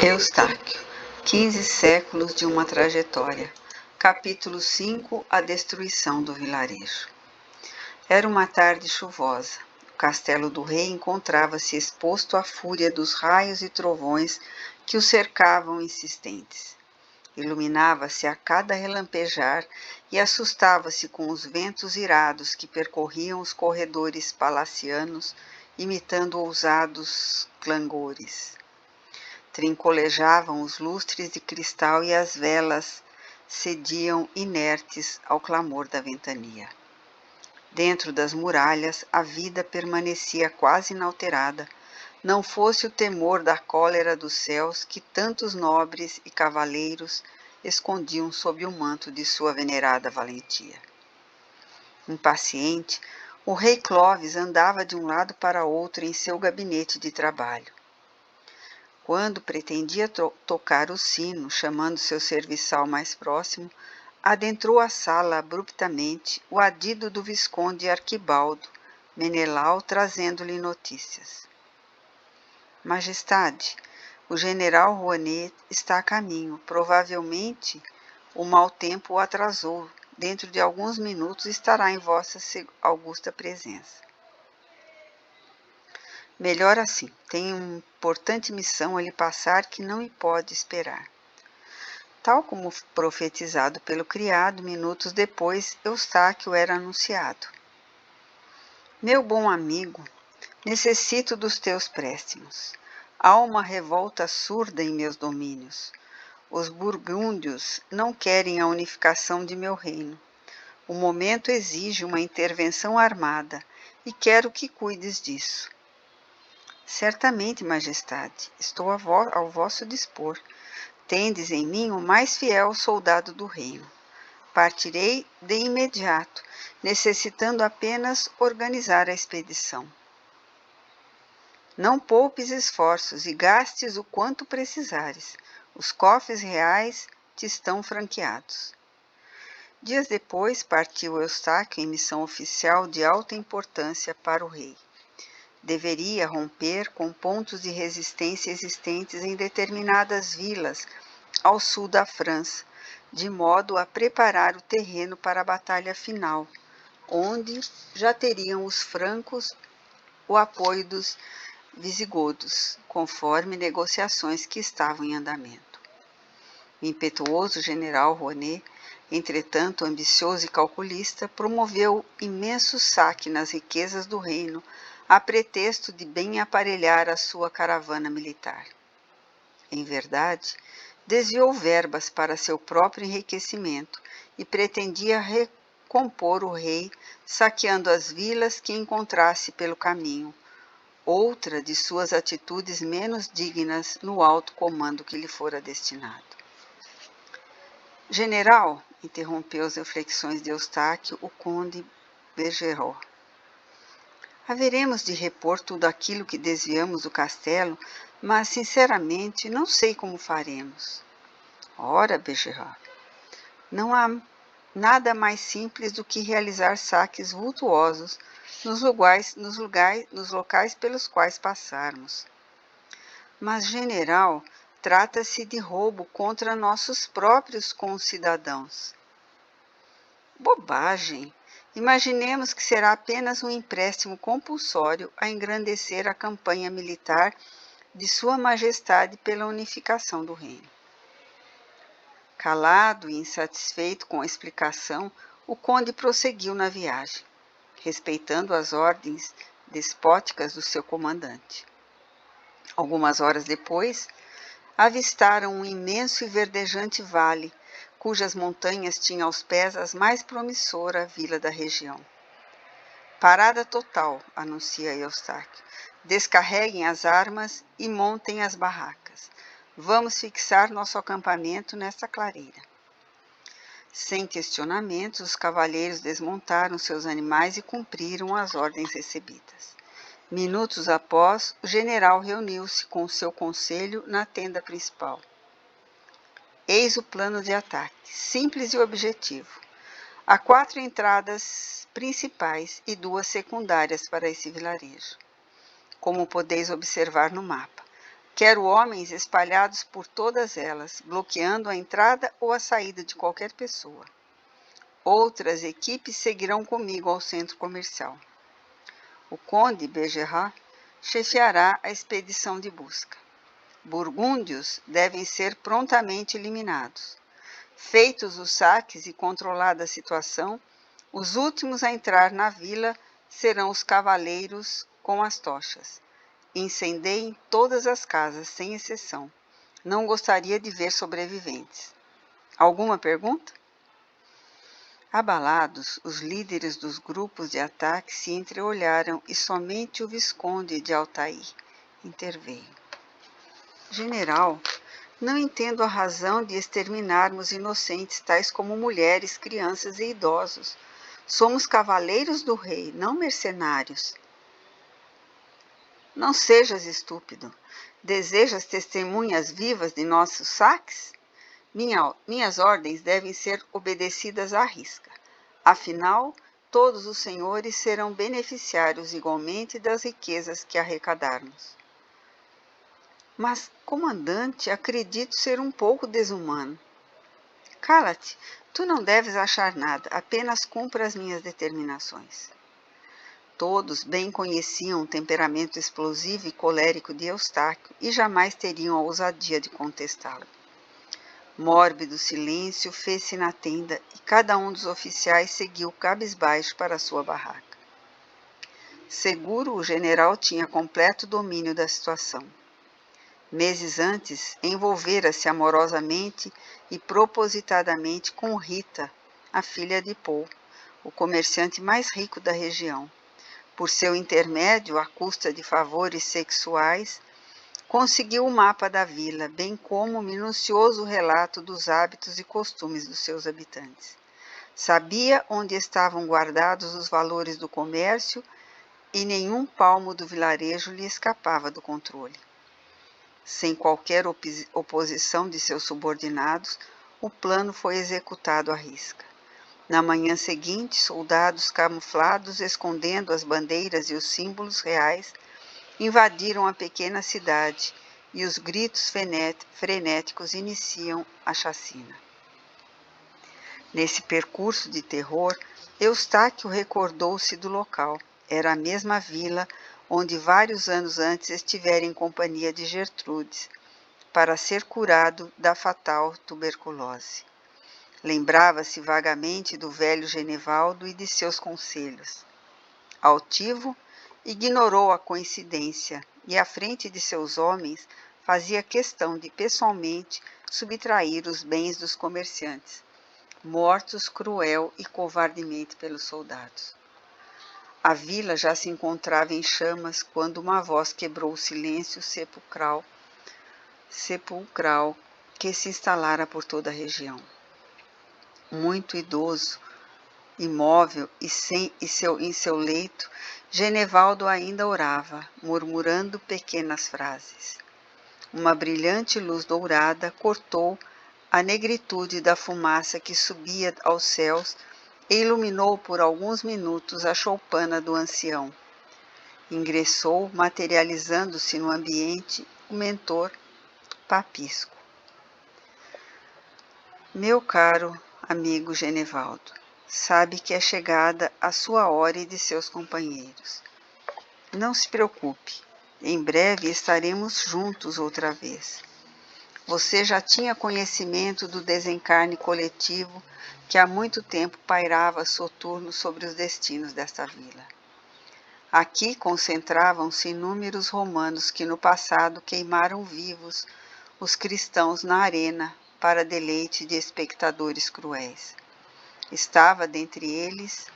Eustáquio, 15 séculos de uma trajetória. Capítulo 5, a destruição do vilarejo. Era uma tarde chuvosa. O castelo do rei encontrava-se exposto à fúria dos raios e trovões que o cercavam insistentes. Iluminava-se a cada relampejar e assustava-se com os ventos irados que percorriam os corredores palacianos, imitando ousados clangores. Trincolejavam os lustres de cristal e as velas cediam inertes ao clamor da ventania. Dentro das muralhas, a vida permanecia quase inalterada, não fosse o temor da cólera dos céus que tantos nobres e cavaleiros escondiam sob o manto de sua venerada valentia. Impaciente, o rei Clovis andava de um lado para outro em seu gabinete de trabalho. Quando pretendia tocar o sino, chamando seu serviçal mais próximo, adentrou a sala abruptamente o adido do visconde Arquibaldo, Menelau, trazendo-lhe notícias. Majestade, o general Rouanet está a caminho. Provavelmente o mau tempo o atrasou. Dentro de alguns minutos estará em vossa augusta presença. Melhor assim, tenho uma importante missão a lhe passar que não me pode esperar. Tal como profetizado pelo criado, minutos depois, Eustáquio era anunciado. Meu bom amigo, necessito dos teus préstimos. Há uma revolta surda em meus domínios. Os burgúndios não querem a unificação de meu reino. O momento exige uma intervenção armada e quero que cuides disso. Certamente, majestade, estou ao vosso dispor. Tendes em mim o mais fiel soldado do reino. Partirei de imediato, necessitando apenas organizar a expedição. Não poupes esforços e gastes o quanto precisares. Os cofres reais te estão franqueados. Dias depois, partiu Eustáquio em missão oficial de alta importância para o rei. Deveria romper com pontos de resistência existentes em determinadas vilas ao sul da França, de modo a preparar o terreno para a batalha final, onde já teriam os francos o apoio dos visigodos, conforme negociações que estavam em andamento. O impetuoso general Rouanet, entretanto ambicioso e calculista, promoveu imenso saque nas riquezas do reino, a pretexto de bem aparelhar a sua caravana militar. Em verdade, desviou verbas para seu próprio enriquecimento e pretendia recompor o rei, saqueando as vilas que encontrasse pelo caminho, outra de suas atitudes menos dignas no alto comando que lhe fora destinado. General, interrompeu as reflexões de Eustáquio o conde Bergerot. Haveremos de repor tudo aquilo que desviamos do castelo, mas, sinceramente, não sei como faremos. Ora, Bergerot, não há nada mais simples do que realizar saques vultuosos nos locais pelos quais passarmos. Mas, general, trata-se de roubo contra nossos próprios concidadãos. Bobagem! Imaginemos que será apenas um empréstimo compulsório a engrandecer a campanha militar de Sua Majestade pela unificação do reino. Calado e insatisfeito com a explicação, o conde prosseguiu na viagem, respeitando as ordens despóticas do seu comandante. Algumas horas depois, avistaram um imenso e verdejante vale, cujas montanhas tinham aos pés a mais promissora vila da região. Parada total, anuncia Eustáquio. Descarreguem as armas e montem as barracas. Vamos fixar nosso acampamento nesta clareira. Sem questionamentos, os cavalheiros desmontaram seus animais e cumpriram as ordens recebidas. Minutos após, o general reuniu-se com seu conselho na tenda principal. Eis o plano de ataque, simples e objetivo. Há 4 entradas principais e 2 secundárias para esse vilarejo. Como podeis observar no mapa, Quero homens espalhados por todas elas, bloqueando a entrada ou a saída de qualquer pessoa. Outras equipes seguirão comigo ao centro comercial. O conde Bergerat chefiará a expedição de busca. Burgúndios devem ser prontamente eliminados. Feitos os saques e controlada a situação, os últimos a entrar na vila serão os cavaleiros com as tochas. Incendeiem todas as casas, sem exceção. Não gostaria de ver sobreviventes. Alguma pergunta? Abalados, os líderes dos grupos de ataque se entreolharam e somente o Visconde de Altair interveio. General, não entendo a razão de exterminarmos inocentes tais como mulheres, crianças e idosos. Somos cavaleiros do rei, não mercenários. Não sejas estúpido. Desejas testemunhas vivas de nossos saques? Minhas ordens devem ser obedecidas à risca. Afinal, todos os senhores serão beneficiários igualmente das riquezas que arrecadarmos. Mas, comandante, acredito ser um pouco desumano. Cala-te, tu não deves achar nada, apenas cumpra as minhas determinações. Todos bem conheciam o temperamento explosivo e colérico de Eustáquio e jamais teriam a ousadia de contestá-lo. Mórbido silêncio fez-se na tenda e cada um dos oficiais seguiu cabisbaixo para a sua barraca. Seguro, o general tinha completo domínio da situação. Meses antes, envolvera-se amorosamente e propositadamente com Rita, a filha de Paul, o comerciante mais rico da região. Por seu intermédio, à custa de favores sexuais, conseguiu o mapa da vila, bem como o minucioso relato dos hábitos e costumes dos seus habitantes. Sabia onde estavam guardados os valores do comércio e nenhum palmo do vilarejo lhe escapava do controle. Sem qualquer oposição de seus subordinados, o plano foi executado à risca. Na manhã seguinte, soldados camuflados, escondendo as bandeiras e os símbolos reais, invadiram a pequena cidade e os gritos frenéticos iniciam a chacina. Nesse percurso de terror, Eustáquio recordou-se do local. Era a mesma vila onde vários anos antes estivera em companhia de Gertrudes, para ser curado da fatal tuberculose. Lembrava-se vagamente do velho Genevaldo e de seus conselhos. Altivo, ignorou a coincidência e, à frente de seus homens, fazia questão de pessoalmente subtrair os bens dos comerciantes, mortos cruel e covardemente pelos soldados. A vila já se encontrava em chamas quando uma voz quebrou o silêncio sepulcral que se instalara por toda a região. Muito idoso, imóvel em seu leito, Genevaldo ainda orava, murmurando pequenas frases. Uma brilhante luz dourada cortou a negritude da fumaça que subia aos céus e iluminou por alguns minutos a choupana do ancião. Ingressou, materializando-se no ambiente, o mentor Papisco. Meu caro amigo Genevaldo, sabe que é chegada a sua hora e de seus companheiros. Não se preocupe, em breve estaremos juntos outra vez. Você já tinha conhecimento do desencarne coletivo que há muito tempo pairava soturno sobre os destinos desta vila. Aqui concentravam-se inúmeros romanos que no passado queimaram vivos os cristãos na arena para deleite de espectadores cruéis. Estava dentre eles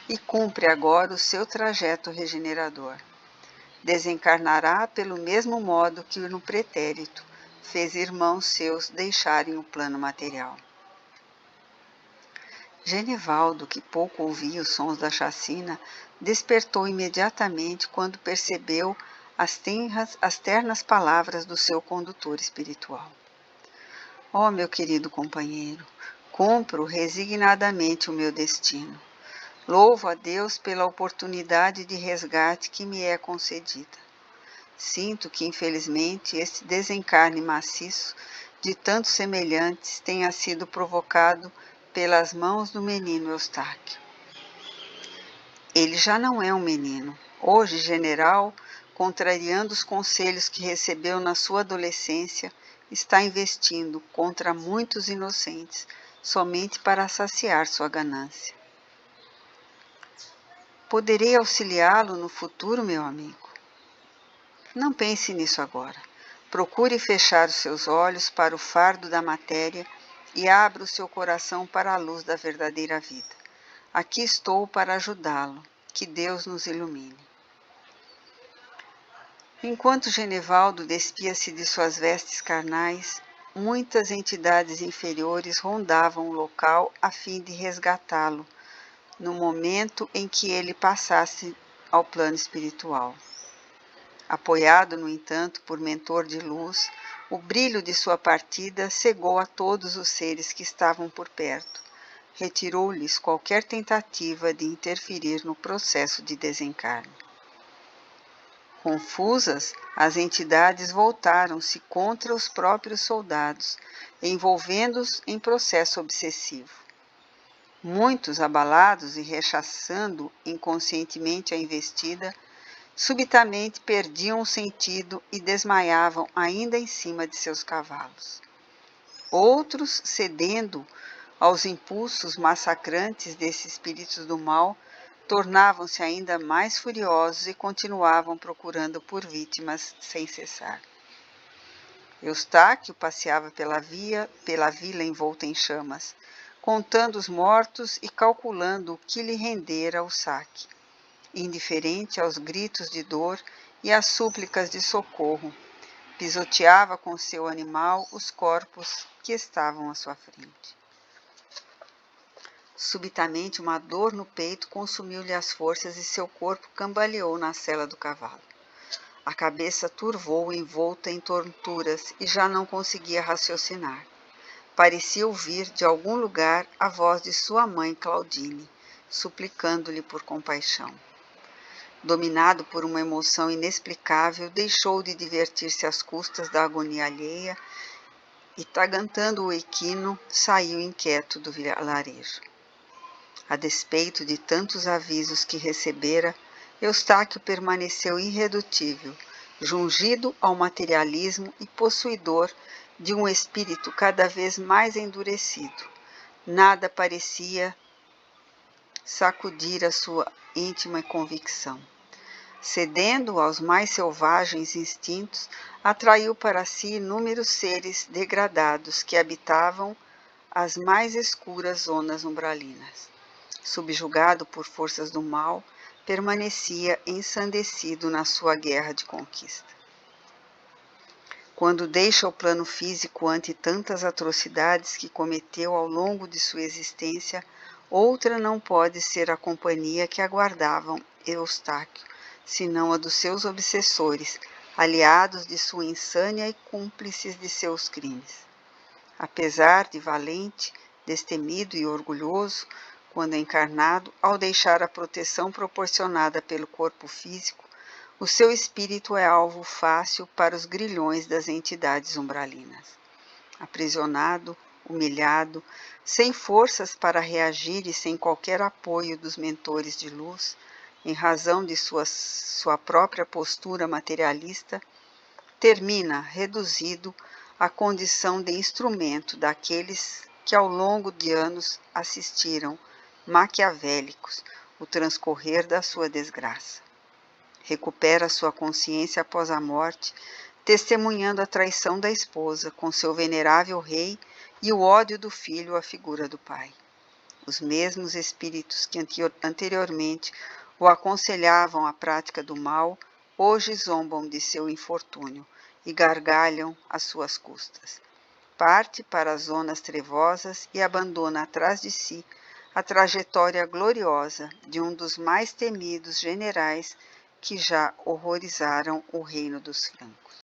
e cumpre agora o seu trajeto regenerador. Desencarnará pelo mesmo modo que no pretérito fez irmãos seus deixarem o plano material. Genevaldo, que pouco ouvia os sons da chacina, despertou imediatamente quando percebeu as ternas palavras do seu condutor espiritual. Ó, meu querido companheiro, cumpro resignadamente o meu destino. Louvo a Deus pela oportunidade de resgate que me é concedida. Sinto que, infelizmente, este desencarne maciço de tantos semelhantes tenha sido provocado pelas mãos do menino Eustáquio. Ele já não é um menino. Hoje, general, contrariando os conselhos que recebeu na sua adolescência, está investindo contra muitos inocentes, somente para saciar sua ganância. Poderei auxiliá-lo no futuro, meu amigo? Não pense nisso agora. Procure fechar os seus olhos para o fardo da matéria e abra o seu coração para a luz da verdadeira vida. Aqui estou para ajudá-lo. Que Deus nos ilumine. Enquanto Genevaldo despia-se de suas vestes carnais, muitas entidades inferiores rondavam o local a fim de resgatá-lo, no momento em que ele passasse ao plano espiritual. Apoiado, no entanto, por mentor de luz, o brilho de sua partida cegou a todos os seres que estavam por perto, retirou-lhes qualquer tentativa de interferir no processo de desencarne. Confusas, as entidades voltaram-se contra os próprios soldados, envolvendo-os em processo obsessivo. Muitos, abalados e rechaçando inconscientemente a investida, subitamente perdiam o sentido e desmaiavam ainda em cima de seus cavalos. Outros, cedendo aos impulsos massacrantes desses espíritos do mal, tornavam-se ainda mais furiosos e continuavam procurando por vítimas sem cessar. Eustáquio passeava pela vila envolta em chamas, contando os mortos e calculando o que lhe rendera o saque, indiferente aos gritos de dor e às súplicas de socorro. Pisoteava com seu animal os corpos que estavam à sua frente. Subitamente, uma dor no peito consumiu-lhe as forças e seu corpo cambaleou na sela do cavalo. A cabeça turvou envolta em tonturas e já não conseguia raciocinar. Parecia ouvir de algum lugar a voz de sua mãe Claudine, suplicando-lhe por compaixão. Dominado por uma emoção inexplicável, deixou de divertir-se às custas da agonia alheia e, tagantando o equino, saiu inquieto do vilarejo. A despeito de tantos avisos que recebera, Eustáquio permaneceu irredutível, jungido ao materialismo e possuidor de um espírito cada vez mais endurecido. Nada parecia sacudir a sua íntima convicção. Cedendo aos mais selvagens instintos, atraiu para si inúmeros seres degradados que habitavam as mais escuras zonas umbralinas. Subjugado por forças do mal, permanecia ensandecido na sua guerra de conquista. Quando deixa o plano físico ante tantas atrocidades que cometeu ao longo de sua existência, outra não pode ser a companhia que aguardavam Eustáquio, senão a dos seus obsessores, aliados de sua insânia e cúmplices de seus crimes. Apesar de valente, destemido e orgulhoso, quando encarnado, ao deixar a proteção proporcionada pelo corpo físico, o seu espírito é alvo fácil para os grilhões das entidades umbralinas. Aprisionado, humilhado, sem forças para reagir e sem qualquer apoio dos mentores de luz, em razão de sua própria postura materialista, termina reduzido à condição de instrumento daqueles que ao longo de anos assistiram, maquiavélicos, o transcorrer da sua desgraça. Recupera sua consciência após a morte, testemunhando a traição da esposa com seu venerável rei e o ódio do filho à figura do pai. Os mesmos espíritos que anteriormente o aconselhavam à prática do mal, hoje zombam de seu infortúnio e gargalham às suas custas. Parte para as zonas trevosas e abandona atrás de si a trajetória gloriosa de um dos mais temidos generais que já horrorizaram o reino dos francos.